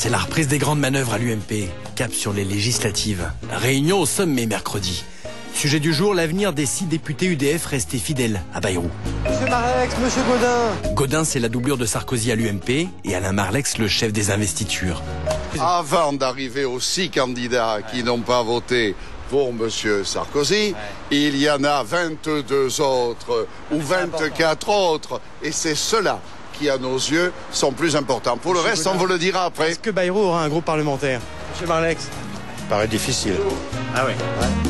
C'est la reprise des grandes manœuvres à l'UMP. Cap sur les législatives. Réunion au sommet mercredi. Sujet du jour, l'avenir des 6 députés UDF restés fidèles à Bayrou. Monsieur Marlex, monsieur Gaudin. Gaudin, c'est la doublure de Sarkozy à l'UMP et Alain Marlex, le chef des investitures. Avant d'arriver aux 6 candidats qui n'ont pas voté pour monsieur Sarkozy, il y en a 22 autres ou 24 autres. Et c'est cela qui, à nos yeux, sont plus importants. Pour le reste, on vous le dira après. Est-ce que Bayrou aura un groupe parlementaire? Monsieur Marlex. Paraît difficile. Ah ouais.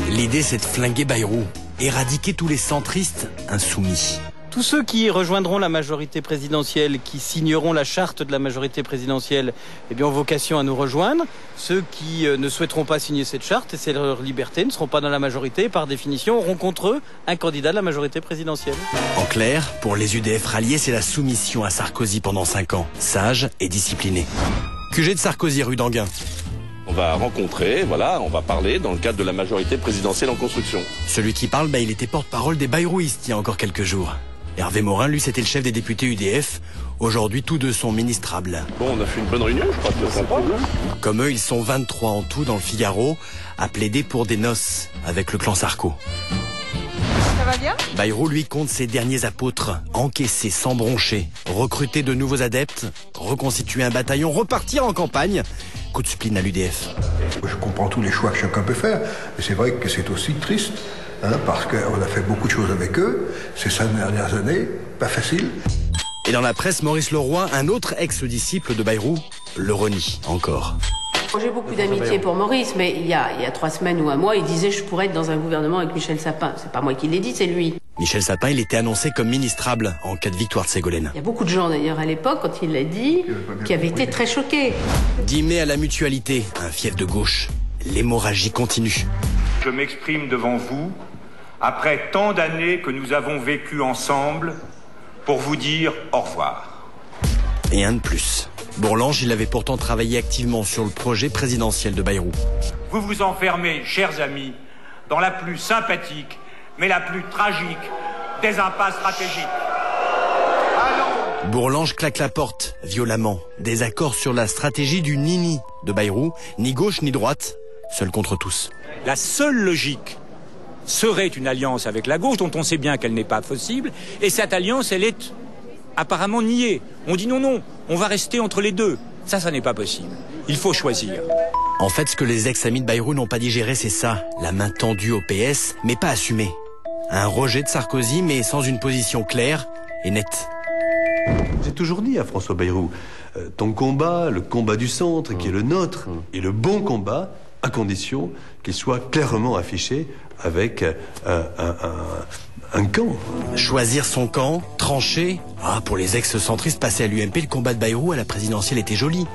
L'idée, c'est de flinguer Bayrou, éradiquer tous les centristes insoumis. Tous ceux qui rejoindront la majorité présidentielle, qui signeront la charte de la majorité présidentielle, eh bien, ont vocation à nous rejoindre. Ceux qui ne souhaiteront pas signer cette charte, et c'est leur liberté, ne seront pas dans la majorité et par définition auront contre eux un candidat de la majorité présidentielle. En clair, pour les UDF ralliés, c'est la soumission à Sarkozy pendant 5 ans, sage et discipliné. QG de Sarkozy, rue d'Anguin. On va rencontrer, voilà, on va parler dans le cadre de la majorité présidentielle en construction. Celui qui parle, il était porte-parole des Bayrouistes il y a encore quelques jours. Hervé Morin, lui, c'était le chef des députés UDF. Aujourd'hui, tous deux sont ministrables. Bon, on a fait une bonne réunion, je crois que c'est sympa. Comme eux, ils sont 23 en tout dans le Figaro, à plaider pour des noces avec le clan Sarko. Ça va bien ? Bayrou, lui, compte ses derniers apôtres, encaisser sans broncher, recruter de nouveaux adeptes, reconstituer un bataillon, repartir en campagne. Coup de spleen à l'UDF. Je comprends tous les choix que chacun peut faire, mais c'est vrai que c'est aussi triste, parce qu'on a fait beaucoup de choses avec eux, ces 5 dernières années, pas facile. Et dans la presse, Maurice Leroy, un autre ex-disciple de Bayrou, le renie encore. J'ai beaucoup d'amitié pour Maurice, mais il y a 3 semaines ou un mois, il disait je pourrais être dans un gouvernement avec Michel Sapin. C'est pas moi qui l'ai dit, c'est lui. Michel Sapin, il était annoncé comme ministrable en cas de victoire de Ségolène. Il y a beaucoup de gens d'ailleurs à l'époque, quand il l'a dit, qui avaient été très choqués. 10 mai à la Mutualité, un fief de gauche. L'hémorragie continue. Je m'exprime devant vous, après tant d'années que nous avons vécues ensemble, pour vous dire au revoir. Et un de plus. Bourlange, il avait pourtant travaillé activement sur le projet présidentiel de Bayrou. Vous vous enfermez, chers amis, dans la plus sympathique, mais la plus tragique des impasses stratégiques. Allons ! Bourlange claque la porte, violemment. Désaccord sur la stratégie du Nini de Bayrou, ni gauche ni droite, seul contre tous. La seule logique serait une alliance avec la gauche, dont on sait bien qu'elle n'est pas possible, et cette alliance, elle est apparemment niée. On dit non, on va rester entre les deux. Ça n'est pas possible. Il faut choisir. En fait, ce que les ex-amis de Bayrou n'ont pas digéré, c'est ça. La main tendue au PS, mais pas assumée. Un rejet de Sarkozy, mais sans une position claire et nette. J'ai toujours dit à François Bayrou, ton combat, le combat du centre, qui est le nôtre, est le bon combat, à condition qu'il soit clairement affiché avec un camp. Choisir son camp, trancher. Pour les ex-centristes passés à l'UMP, le combat de Bayrou à la présidentielle était joli.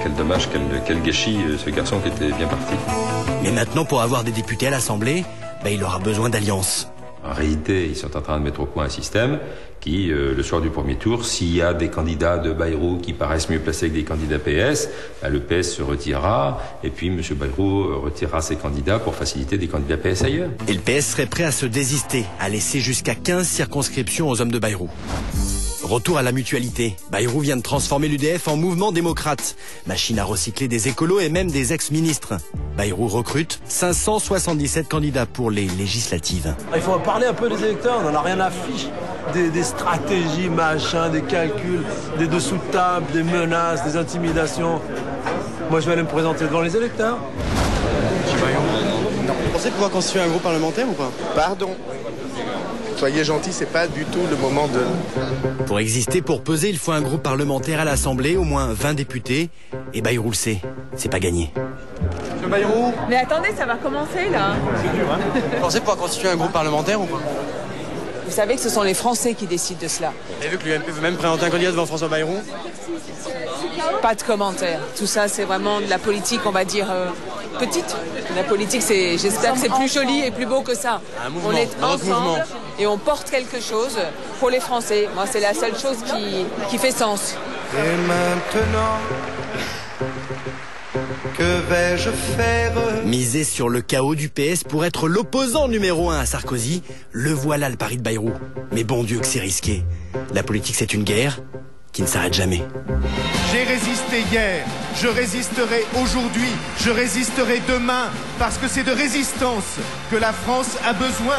Quel dommage, quel gâchis, ce garçon qui était bien parti. Mais maintenant, pour avoir des députés à l'Assemblée, il aura besoin d'alliances. En réalité, ils sont en train de mettre au point un système qui, le soir du premier tour, s'il y a des candidats de Bayrou qui paraissent mieux placés que des candidats PS, le PS se retirera, et puis M. Bayrou retirera ses candidats pour faciliter des candidats PS ailleurs. Et le PS serait prêt à se désister, à laisser jusqu'à 15 circonscriptions aux hommes de Bayrou. Retour à la Mutualité. Bayrou vient de transformer l'UDF en mouvement démocrate. Machine à recycler des écolos et même des ex-ministres. Bayrou recrute 577 candidats pour les législatives. Il faut parler un peu des électeurs, on n'en a rien à fiche. Des stratégies, machin, des calculs, des dessous de table, des menaces, des intimidations. Moi, je vais aller me présenter devant les électeurs. Vous pensez pouvoir constituer un groupe parlementaire ou pas? Pardon. Soyez gentils, c'est pas du tout le moment de... Pour exister, pour peser, il faut un groupe parlementaire à l'Assemblée, au moins 20 députés. Et Bayrou le sait, c'est pas gagné. Monsieur Bayrou? Mais attendez, ça va commencer là. C'est dur, hein? Vous pensez pouvoir constituer un groupe parlementaire ou pas? Vous savez que ce sont les Français qui décident de cela. Vous avez vu que l'UMP veut même présenter un candidat devant François Bayrou? Pas de commentaires. Tout ça, c'est vraiment de la politique, on va dire, petite. La politique, j'espère que c'est plus joli et plus beau que ça. Un mouvement, on est un ensemble et on porte quelque chose pour les Français. Moi, c'est la seule chose qui fait sens. Et maintenant, que vais-je faire? Miser sur le chaos du PS pour être l'opposant numéro 1 à Sarkozy, le voilà le pari de Bayrou. Mais bon Dieu que c'est risqué. La politique, c'est une guerre qui ne s'arrête jamais. J'ai résisté hier, je résisterai aujourd'hui, je résisterai demain, parce que c'est de résistance que la France a besoin.